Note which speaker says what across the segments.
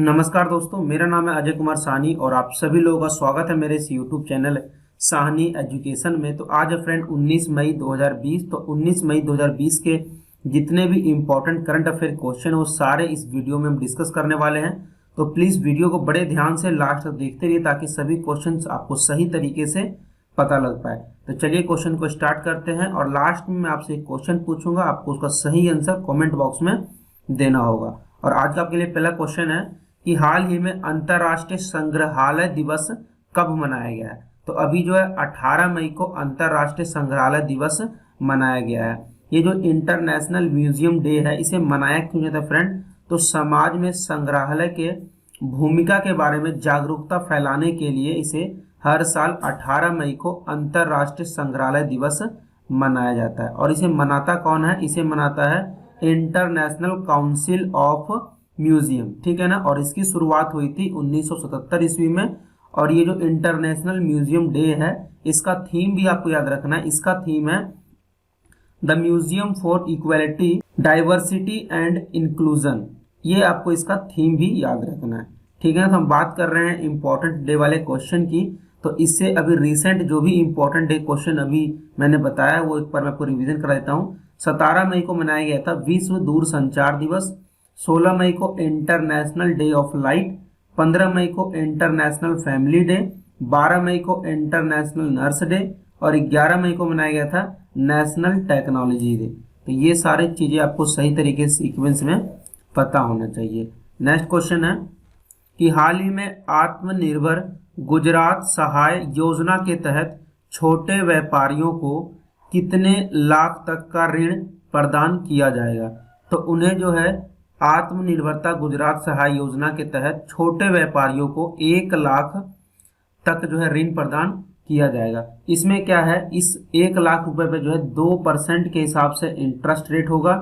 Speaker 1: नमस्कार दोस्तों, मेरा नाम है अजय कुमार साहनी और आप सभी लोगों का स्वागत है मेरे इस यूट्यूब चैनल साहनी एजुकेशन में। तो आज है फ्रेंड 19 मई 2020। तो 19 मई 2020 के जितने भी इम्पोर्टेंट करंट अफेयर क्वेश्चन वो सारे इस वीडियो में हम डिस्कस करने वाले हैं। तो प्लीज़ वीडियो को बड़े ध्यान से लास्ट तक देखते रहिए ताकि सभी क्वेश्चन आपको सही तरीके से पता लग पाए। तो चलिए क्वेश्चन को स्टार्ट करते हैं और लास्ट में मैं आपसे एक क्वेश्चन पूछूंगा, आपको उसका सही आंसर कॉमेंट बॉक्स में देना होगा। और आज का आपके लिए पहला क्वेश्चन है कि हाल ही में अंतर्राष्ट्रीय संग्रहालय दिवस कब मनाया गया है। तो अभी जो है 18 मई को अंतर्राष्ट्रीय संग्रहालय दिवस मनाया गया है। ये जो इंटरनेशनल म्यूजियम डे है इसे मनाया क्यों जाता है फ्रेंड, तो समाज में संग्रहालय के भूमिका के बारे में जागरूकता फैलाने के लिए इसे हर साल 18 मई को अंतर्राष्ट्रीय संग्रहालय दिवस मनाया जाता है। और इसे मनाता कौन है, इसे मनाता है इंटरनेशनल काउंसिल ऑफ म्यूजियम, ठीक है ना। और इसकी शुरुआत हुई थी 1977 ईस्वी में। और ये जो इंटरनेशनल म्यूजियम डे है इसका थीम भी आपको याद रखना है, इसका थीम है the museum for equality diversity and inclusion. ये आपको इसका थीम भी याद रखना है, ठीक है ना। तो हम बात कर रहे हैं इंपॉर्टेंट डे वाले क्वेश्चन की। तो इससे अभी रिसेंट जो भी इंपॉर्टेंट डे क्वेश्चन अभी मैंने बताया वो एक बार मैं आपको रिवीजन करा देता हूँ। 17 मई को मनाया गया था विश्व दूरसंचार दिवस, 16 मई को इंटरनेशनल डे ऑफ लाइट, 15 मई को इंटरनेशनल फैमिली डे, 12 मई को इंटरनेशनल नर्स डे और 11 मई को मनाया गया था नेशनल टेक्नोलॉजी डे। तो ये सारी चीज़ें आपको सही तरीके से सीक्वेंस में पता होना चाहिए। नेक्स्ट क्वेश्चन है कि हाल ही में आत्मनिर्भर गुजरात सहाय योजना के तहत छोटे व्यापारियों को कितने लाख तक का ऋण प्रदान किया जाएगा। तो उन्हें जो है आत्मनिर्भरता गुजरात सहाय योजना के तहत छोटे व्यापारियों को 1 लाख तक जो है ऋण प्रदान किया जाएगा। इसमें क्या है, इस 1 लाख रुपए पे जो है 2% के हिसाब से इंटरेस्ट रेट होगा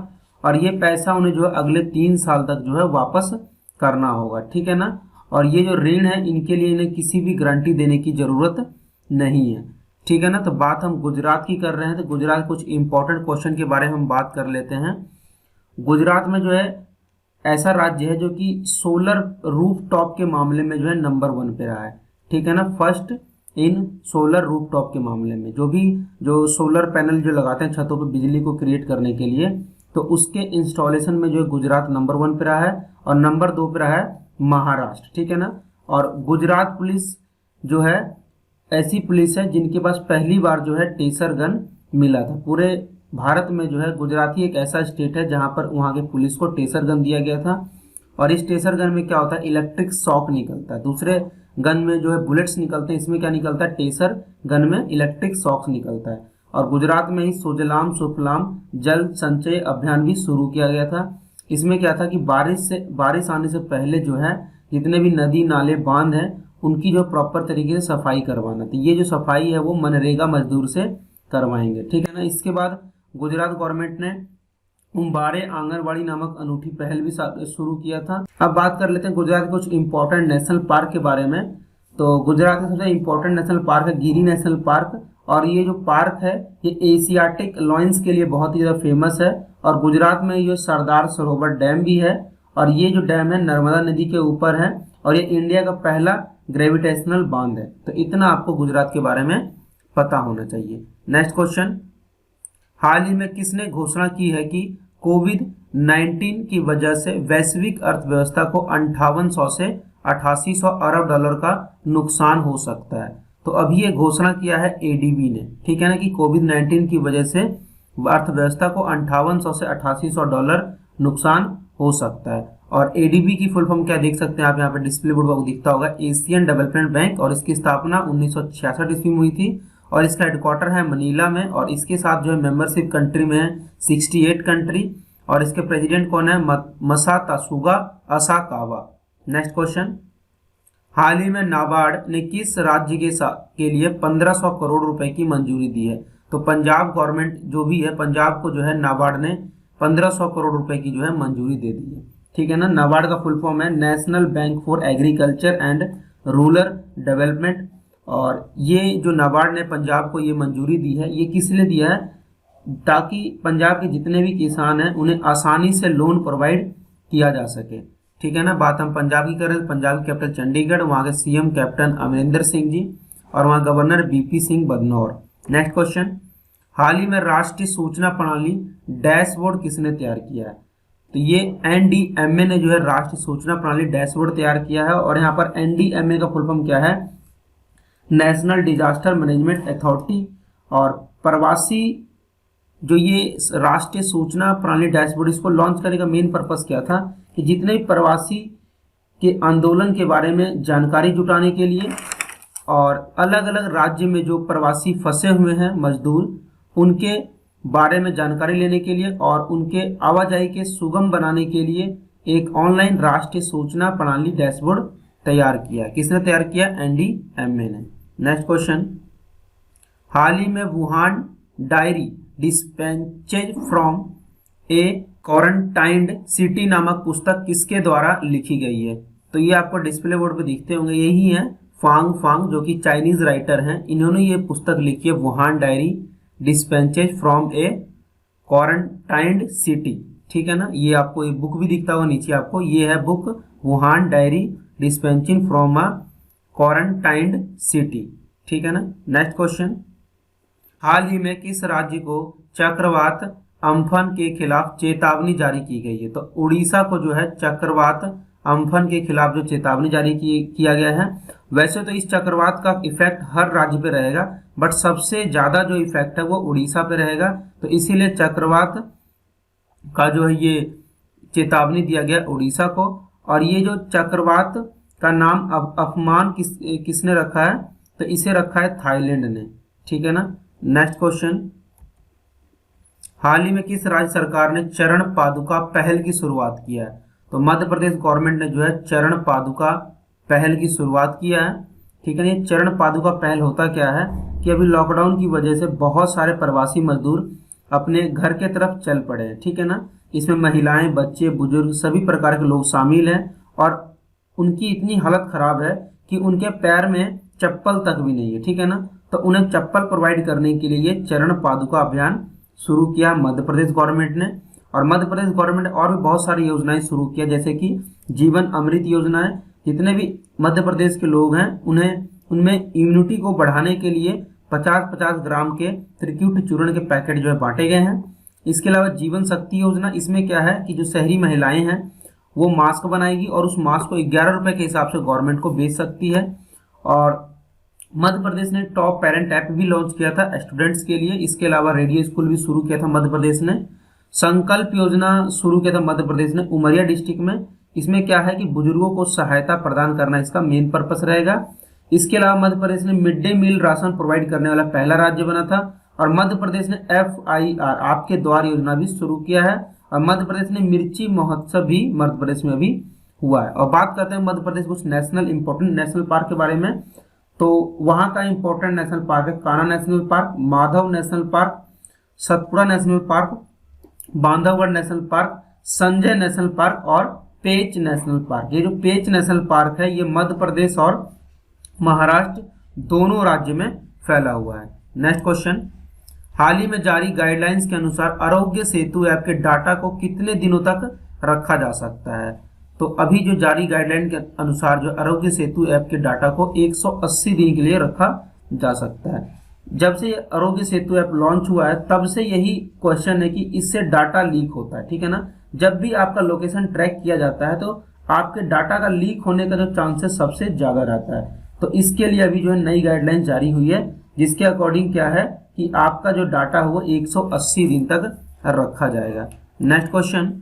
Speaker 1: और ये पैसा उन्हें जो है अगले 3 साल तक जो है वापस करना होगा, ठीक है ना। और ये जो ऋण है इनके लिए इन्हें किसी भी गारंटी देने की जरूरत नहीं है, ठीक है ना। तो बात हम गुजरात की कर रहे हैं, तो गुजरात कुछ इंपॉर्टेंट क्वेश्चन के बारे में हम बात कर लेते हैं। गुजरात में जो है ऐसा राज्य है जो कि सोलर रूफ टॉप के मामले में जो है नंबर 1 पे रहा है, ठीक है ना। First in solar roof top के मामले में जो सोलर पैनल जो लगाते हैं छतों पे बिजली को क्रिएट करने के लिए, तो उसके इंस्टॉलेशन में जो है गुजरात नंबर 1 पे रहा है और नंबर 2 पे रहा है महाराष्ट्र, ठीक है ना। और गुजरात पुलिस जो है ऐसी पुलिस है जिनके पास पहली बार जो है टेसर गन मिला था। पूरे भारत में जो है गुजरात ही एक ऐसा स्टेट है जहां पर वहां के पुलिस को टेसर गन दिया गया था। और इस टेसर गन में क्या होता है, इलेक्ट्रिक शॉक निकलता है। दूसरे गन में जो है बुलेट्स निकलते हैं, इसमें क्या निकलता है, टेसर गन में इलेक्ट्रिक शॉक निकलता है। और गुजरात में ही सुजलाम सुफलाम जल संचय अभियान भी शुरू किया गया था। इसमें क्या था कि बारिश आने से पहले जो है जितने भी नदी नाले बांध हैं उनकी जो प्रॉपर तरीके से सफाई करवाना थी। ये जो सफाई है वो मनरेगा मजदूर से करवाएंगे, ठीक है ना। इसके बाद गुजरात गवर्नमेंट ने उम्बारे आंगनबाड़ी नामक अनूठी पहल भी शुरू किया था। अब बात कर लेते हैं गुजरात के कुछ इंपॉर्टेंट नेशनल पार्क के बारे में। तो गुजरात का सबसे इंपॉर्टेंट नेशनल पार्क है गिरी नेशनल पार्क। और ये जो पार्क है ये एशियाटिक लॉयंस के लिए बहुत ही ज़्यादा फेमस है। और गुजरात में ये सरदार सरोवर डैम भी है और ये जो डैम है नर्मदा नदी के ऊपर है और ये इंडिया का पहला ग्रेविटेशनल बांध है। तो इतना आपको गुजरात के बारे में पता होना चाहिए। नेक्स्ट क्वेश्चन, हाल ही में किसने घोषणा की है कि कोविड-19 की वजह से वैश्विक अर्थव्यवस्था को 5800 से 8800 अरब डॉलर का नुकसान हो सकता है। तो अभी ये घोषणा किया है एडीबी ने, ठीक है ना, कि कोविड-19 की वजह से अर्थव्यवस्था को 5800 से 8800 डॉलर नुकसान हो सकता है। और एडीबी की फुल फॉर्म क्या देख सकते हैं आप, यहाँ पे डिस्प्ले बोर्ड पर दिखता होगा, एशियन डेवलपमेंट बैंक। और इसकी स्थापना 1966 ईस्वी में हुई थी और इसका हेडक्वार्टर है मनीला में। और इसके साथ जो है मेंबरशिप कंट्री में है 68 कंट्री। और इसके प्रेसिडेंट कौन है, मसातासुगा असाकावा। नेक्स्ट क्वेश्चन, हाल ही में नाबार्ड ने किस राज्य के लिए 1500 करोड़ रुपए की मंजूरी दी है। तो पंजाब गवर्नमेंट जो भी है, पंजाब को जो है नाबार्ड ने 1500 करोड़ रुपए की जो है मंजूरी दे दी है, ठीक है ना। नाबार्ड का फुल फॉर्म है national bank for agriculture and rural development. और ये जो नाबार्ड ने पंजाब को ये मंजूरी दी है, ये किस लिए दिया है, ताकि पंजाब के जितने भी किसान हैं उन्हें आसानी से लोन प्रोवाइड किया जा सके, ठीक है ना। बात हम पंजाब की कर रहे हैं, पंजाब की कैपिटल चंडीगढ़, वहाँ के सीएम कैप्टन अमरिंदर सिंह जी और वहाँ governor BP Singh Badnore. Next question, हाल ही में राष्ट्रीय सूचना प्रणाली डैशबोर्ड किसने तैयार किया है? तो ये एनडीएमए ने जो है राष्ट्रीय सूचना प्रणाली डैशबोर्ड तैयार किया है। और यहाँ पर एनडीएमए का फुल फॉर्म क्या है? National disaster management authority. और प्रवासी जो ये राष्ट्रीय सूचना प्रणाली डैशबोर्ड, इसको लॉन्च करने का मेन पर्पस क्या था कि जितने भी प्रवासी के आंदोलन के बारे में जानकारी जुटाने के लिए और अलग अलग राज्य में जो प्रवासी फंसे हुए हैं मजदूर, उनके बारे में जानकारी लेने के लिए और उनके आवाजाही के सुगम बनाने के लिए एक ऑनलाइन राष्ट्रीय सूचना प्रणाली डैशबोर्ड तैयार किया। किसने तैयार किया? एनडीएमए ने। नेक्स्ट क्वेश्चन, हाल ही में Wuhan diary dispatches from a quarantined city नामक पुस्तक किसके द्वारा लिखी गई है? तो ये आपको डिस्प्ले बोर्ड पे दिखते होंगे, यही है फांग, जो कि चाइनीज राइटर हैं। इन्होंने ये पुस्तक लिखी है, Wuhan diary dispatches from a quarantined city. ठीक है ना, ये आपको ये बुक भी दिखता होगा नीचे आपको, ये है book Wuhan diary dispatching from a quarantined city. ठीक है ना। नेक्स्ट क्वेश्चन, हाल ही में किस राज्य को चक्रवात अम्फन के खिलाफ चेतावनी जारी की गई है? तो उड़ीसा को जो है चक्रवात अम्फन के खिलाफ जो चेतावनी जारी किया गया है। वैसे तो इस चक्रवात का इफेक्ट हर राज्य पे रहेगा, बट सबसे ज्यादा जो इफेक्ट है वो उड़ीसा पे रहेगा। तो इसीलिए चक्रवात का जो है ये चेतावनी दिया गया उड़ीसा को। और ये जो चक्रवात का नाम अपमान किसने रखा है? तो इसे रखा है थाईलैंड ने। ठीक है ना। नेक्स्ट क्वेश्चन, हाल ही में किस राज्य सरकार ने चरण पादुका पहल की शुरुआत किया है? तो मध्य प्रदेश गवर्नमेंट ने जो है चरण पादुका पहल की शुरुआत किया है। ठीक है। ये चरण पादुका पहल होता क्या है कि अभी लॉकडाउन की वजह से बहुत सारे प्रवासी मजदूर अपने घर के तरफ चल पड़े हैं। ठीक है ना। इसमें महिलाएं, बच्चे, बुजुर्ग सभी प्रकार के लोग शामिल हैं और उनकी इतनी हालत खराब है कि उनके पैर में चप्पल तक भी नहीं है। ठीक है ना। तो उन्हें चप्पल प्रोवाइड करने के लिए ये चरण पादुका अभियान शुरू किया मध्य प्रदेश गवर्नमेंट ने। और मध्य प्रदेश गवर्नमेंट ने और भी बहुत सारी योजनाएं शुरू किया, जैसे कि जीवन अमृत योजना है। जितने भी मध्य प्रदेश के लोग हैं उन्हें उनमें इम्यूनिटी को बढ़ाने के लिए 50-50 ग्राम के त्रिकुट चूर्ण के पैकेट जो है बांटे गए हैं। इसके अलावा जीवन शक्ति योजना, इसमें क्या है कि जो शहरी महिलाएं हैं वो मास्क बनाएगी और उस मास्क को 11 रुपए के हिसाब से गवर्नमेंट को बेच सकती है। और मध्य प्रदेश ने टॉप पेरेंट ऐप भी लॉन्च किया था स्टूडेंट्स के लिए। इसके अलावा रेडियो स्कूल भी शुरू किया था मध्य प्रदेश ने। संकल्प योजना शुरू किया था मध्य प्रदेश ने उमरिया डिस्ट्रिक्ट में। इसमें क्या है कि बुजुर्गों को सहायता प्रदान करना इसका मेन पर्पस रहेगा। इसके अलावा मध्य प्रदेश ने mid day meal ration provide करने वाला पहला राज्य बना था। और मध्य प्रदेश ने FIR आपके द्वार योजना भी शुरू किया है। और मध्य प्रदेश ने मिर्ची महोत्सव भी मध्य प्रदेश में अभी हुआ है। और बात करते हैं मध्य प्रदेश कुछ नेशनल इंपॉर्टेंट नेशनल पार्क के बारे में। तो वहां का इंपॉर्टेंट नेशनल पार्क है Kanha national park, Madhav national park, Satpura national park, Bandhavgarh national park, Sanjay national park और पेंच नेशनल पार्क। ये जो पेंच नेशनल पार्क है ये मध्य प्रदेश और महाराष्ट्र दोनों राज्य में फैला हुआ है। नेक्स्ट क्वेश्चन, हाल ही में जारी गाइडलाइंस के अनुसार आरोग्य सेतु ऐप के डाटा को कितने दिनों तक रखा जा सकता है? तो अभी जो जारी गाइडलाइन के अनुसार जो आरोग्य सेतु ऐप के डाटा को 180 दिन के लिए रखा जा सकता है। जब से आरोग्य सेतु ऐप लॉन्च हुआ है तब से यही क्वेश्चन है कि इससे डाटा लीक होता है। ठीक है ना। जब भी आपका लोकेशन ट्रैक किया जाता है तो आपके डाटा का लीक होने का जो चांसेस सबसे ज्यादा रहता है। तो इसके लिए अभी जो है नई गाइडलाइन जारी हुई है, जिसके अकॉर्डिंग क्या है कि आपका जो डाटा है वो 180 दिन तक रखा जाएगा। नेक्स्ट क्वेश्चन,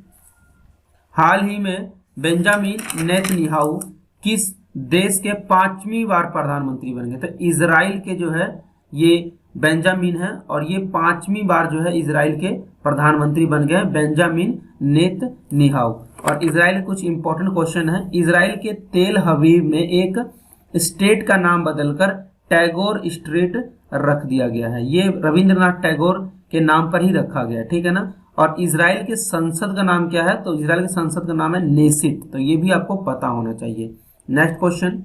Speaker 1: हाल ही में बेंजामिन नेतन्याहू किस देश के 5वीं बार प्रधानमंत्री बन गए? तो इजराइल के जो है ये बेंजामिन है और ये 5वीं बार जो है इजराइल के प्रधानमंत्री बन गए बेंजामिन नेतन्याहू। और इजराइल के कुछ इंपॉर्टेंट क्वेश्चन है। इजराइल के तेल अवीव में एक स्टेट का नाम बदलकर टैगोर स्ट्रीट रख दिया गया है। ये रविंद्रनाथ टैगोर के नाम पर ही रखा गया है। ठीक है ना। और इजराइल के संसद का नाम क्या है? तो इजराइल के संसद का नाम है नेसिट। तो ये भी आपको पता होना चाहिए। नेक्स्ट क्वेश्चन,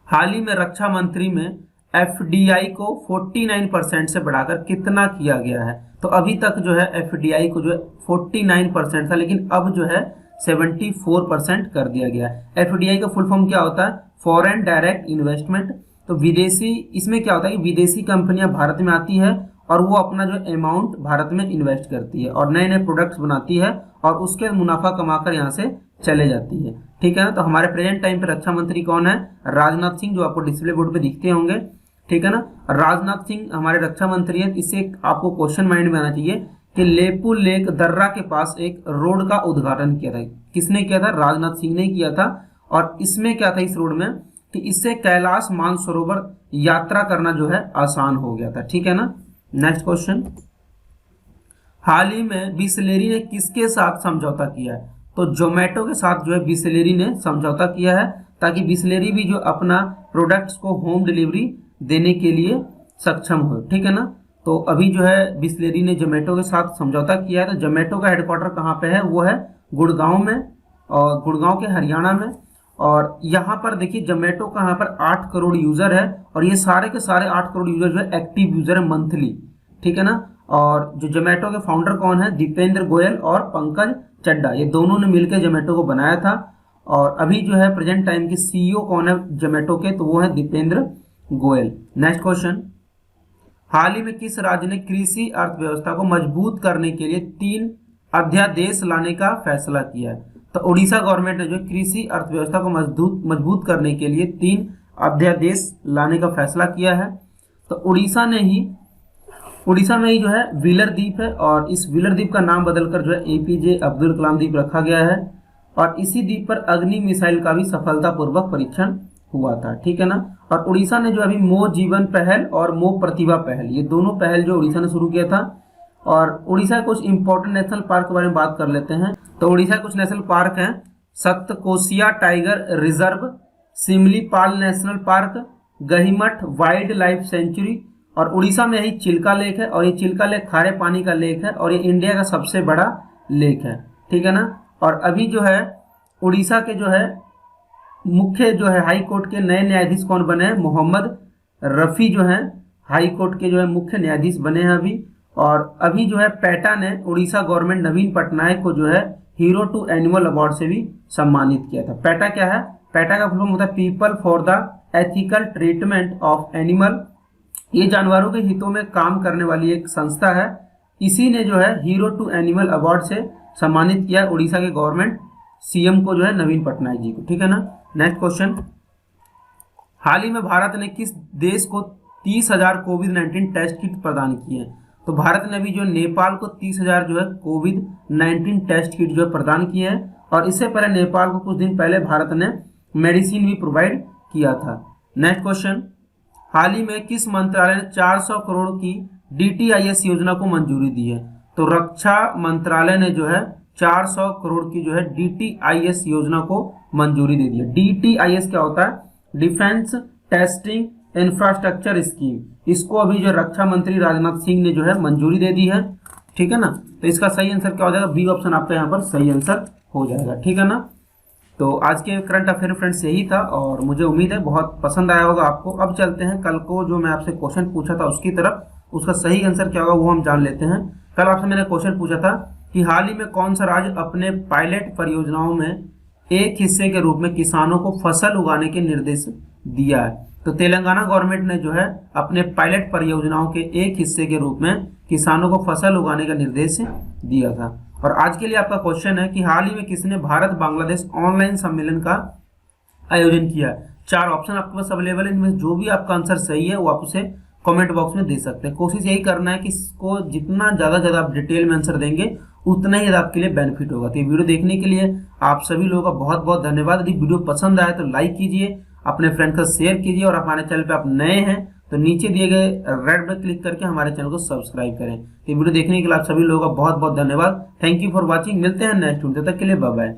Speaker 1: हाल ही में रक्षा मंत्री में FDI को 49% से बढ़ाकर कितना किया गया है? तो अभी तक जो है FDI को जो है 49% था, लेकिन अब जो है 74% कर दिया गया है। FDI का फुल फॉर्म क्या होता है? Foreign direct investment. तो विदेशी, इसमें क्या होता है कि विदेशी कंपनियां भारत में आती है और वो अपना जो अमाउंट भारत में इन्वेस्ट करती है और नए नए प्रोडक्ट्स बनाती है और उसके मुनाफा कमाकर यहाँ से चले जाती है। ठीक है ना। तो हमारे प्रेजेंट टाइम पे रक्षा मंत्री कौन है? राजनाथ सिंह, जो आपको डिस्प्ले बोर्ड पे दिखते होंगे। ठीक है ना। राजनाथ सिंह हमारे रक्षा मंत्री है। इससे आपको क्वेश्चन माइंड में आना चाहिए कि लेपू लेक दर्रा के पास एक रोड का उद्घाटन किया था। किसने किया था? राजनाथ सिंह ने किया था। और इसमें क्या था इस रोड में कि इससे कैलाश मानसरोवर यात्रा करना जो है आसान हो गया था। ठीक है ना। नेक्स्ट क्वेश्चन, हाल ही में बिसलेरी ने किसके साथ समझौता किया है? तो जोमेटो के साथ जो है बिसलेरी ने समझौता किया है, ताकि बिसलेरी भी जो अपना प्रोडक्ट्स को होम डिलीवरी देने के लिए सक्षम हो। ठीक है ना। तो अभी जो है बिसलेरी ने जोमेटो के साथ समझौता किया है। तो जोमेटो का हेडक्वार्टर कहाँ पे है? वो है गुड़गांव में, और गुड़गांव के हरियाणा में। और यहाँ पर देखिए जोमेटो का यहाँ पर 8 करोड़ यूजर है और ये सारे के सारे 8 करोड़ यूजर जो है एक्टिव यूजर है मंथली। ठीक है ना। और जो जोमेटो के फाउंडर कौन है? दीपेंद्र गोयल और पंकज चड्डा, ये दोनों ने मिलकर जोमेटो को बनाया था। और अभी जो है प्रेजेंट टाइम के CEO कौन है जोमेटो के? तो वो है दीपेंद्र गोयल। नेक्स्ट क्वेश्चन, हाल ही में किस राज्य ने कृषि अर्थव्यवस्था को मजबूत करने के लिए 3 अध्यादेश लाने का फैसला किया है? तो उड़ीसा गवर्नमेंट ने जो कृषि अर्थव्यवस्था को मजबूत करने के लिए 3 अध्यादेश लाने का फैसला किया है। तो उड़ीसा में ही जो है व्हीलर द्वीप है और इस व्हीलर द्वीप का नाम बदलकर जो है APJ अब्दुल कलाम द्वीप रखा गया है। और इसी द्वीप पर अग्नि मिसाइल का भी सफलतापूर्वक परीक्षण हुआ था। ठीक है ना। और उड़ीसा ने जो अभी मो जीवन पहल और मो प्रतिभा पहल, ये दोनों पहल जो उड़ीसा ने शुरू किया था। और उड़ीसा के कुछ इंपॉर्टेंट नेशनल पार्क के बारे में बात कर लेते हैं। तो उड़ीसा के कुछ नेशनल पार्क हैं, Satkosia tiger reserve, Similipal national park, Gahirmatha wildlife sanctuary. और उड़ीसा में ही चिल्का लेक है और ये चिल्का लेक खारे पानी का लेक है और ये इंडिया का सबसे बड़ा लेक है। ठीक है ना। और अभी जो है उड़ीसा के जो है मुख्य जो है हाई कोर्ट के नए न्यायाधीश कौन बने हैं? मोहम्मद रफी जो है हाई कोर्ट के जो है मुख्य न्यायाधीश बने हैं अभी। और अभी जो है पैटा ने उड़ीसा गवर्नमेंट नवीन पटनायक को जो है हीरो टू एनिमल अवार्ड से भी सम्मानित किया था। पैटा क्या है? पैटा का फुल फॉर्म होता है people for the ethical treatment of animal. ये जानवरों के हितों में काम करने वाली एक संस्था है। इसी ने जो है हीरो टू एनिमल अवार्ड से सम्मानित किया उड़ीसा के गवर्नमेंट CM को जो है नवीन पटनायक जी को। ठीक है ना। नेक्स्ट क्वेश्चन, हाल ही में भारत ने किस देश को 30,000 कोविड-19 टेस्ट किट प्रदान किए हैं? तो भारत ने अभी जो नेपाल को 30,000 जो है कोविड-19 टेस्ट किट जो है प्रदान किए हैं। और इससे पहले नेपाल को कुछ दिन पहले भारत ने मेडिसिन भी प्रोवाइड किया था। नेक्स्ट क्वेश्चन, हाल ही में किस मंत्रालय ने 400 करोड़ की DTIS योजना को मंजूरी दी है? तो रक्षा मंत्रालय ने जो है 400 करोड़ की जो है DTIS योजना को मंजूरी दे दी है। DTIS क्या होता है? Defence testing infrastructure scheme. इसको अभी जो रक्षा मंत्री राजनाथ सिंह ने जो है मंजूरी दे दी है। ठीक है ना। तो इसका सही आंसर क्या हो जाएगा? बी ऑप्शन आपका यहाँ पर सही आंसर हो जाएगा। ठीक है ना। तो आज के करंट अफेयर फ्रेंड्स यही था और मुझे उम्मीद है बहुत पसंद आया होगा आपको। अब चलते हैं कल को जो मैं आपसे क्वेश्चन पूछा था उसकी तरफ, उसका सही आंसर क्या होगा वो हम जान लेते हैं। कल आपसे मैंने क्वेश्चन पूछा था कि हाल ही में कौन सा राज्य अपने पायलट परियोजनाओं में एक हिस्से के रूप में किसानों को फसल उगाने के निर्देश दिया है? तो तेलंगाना गवर्नमेंट ने जो है अपने पायलट परियोजनाओं के एक हिस्से के रूप में किसानों को फसल उगाने का निर्देश दिया था। और आज के लिए आपका क्वेश्चन है कि हाल ही में किसने भारत बांग्लादेश ऑनलाइन सम्मेलन का आयोजन किया है? 4 ऑप्शन आपके पास अवेलेबल है, इनमें जो भी आपका आंसर सही है वो आप उसे कमेंट बॉक्स में दे सकते हैं। कोशिश यही करना है कि इसको जितना ज़्यादा आप डिटेल में आंसर देंगे उतना ही आपके लिए बेनिफिट होगा। तो ये वीडियो देखने के लिए आप सभी लोगों का बहुत बहुत धन्यवाद। यदि वीडियो पसंद आए तो लाइक कीजिए, अपने फ्रेंड का शेयर कीजिए और हमारे चैनल पे आप नए हैं तो नीचे दिए गए रेड पे क्लिक करके हमारे चैनल को सब्सक्राइब करें। ये वीडियो देखने के लिए आप सभी लोगों का बहुत बहुत धन्यवाद। Thank you for watching. मिलते हैं नेक्स्ट वीडियो, तब तक के लिए बाय बाय।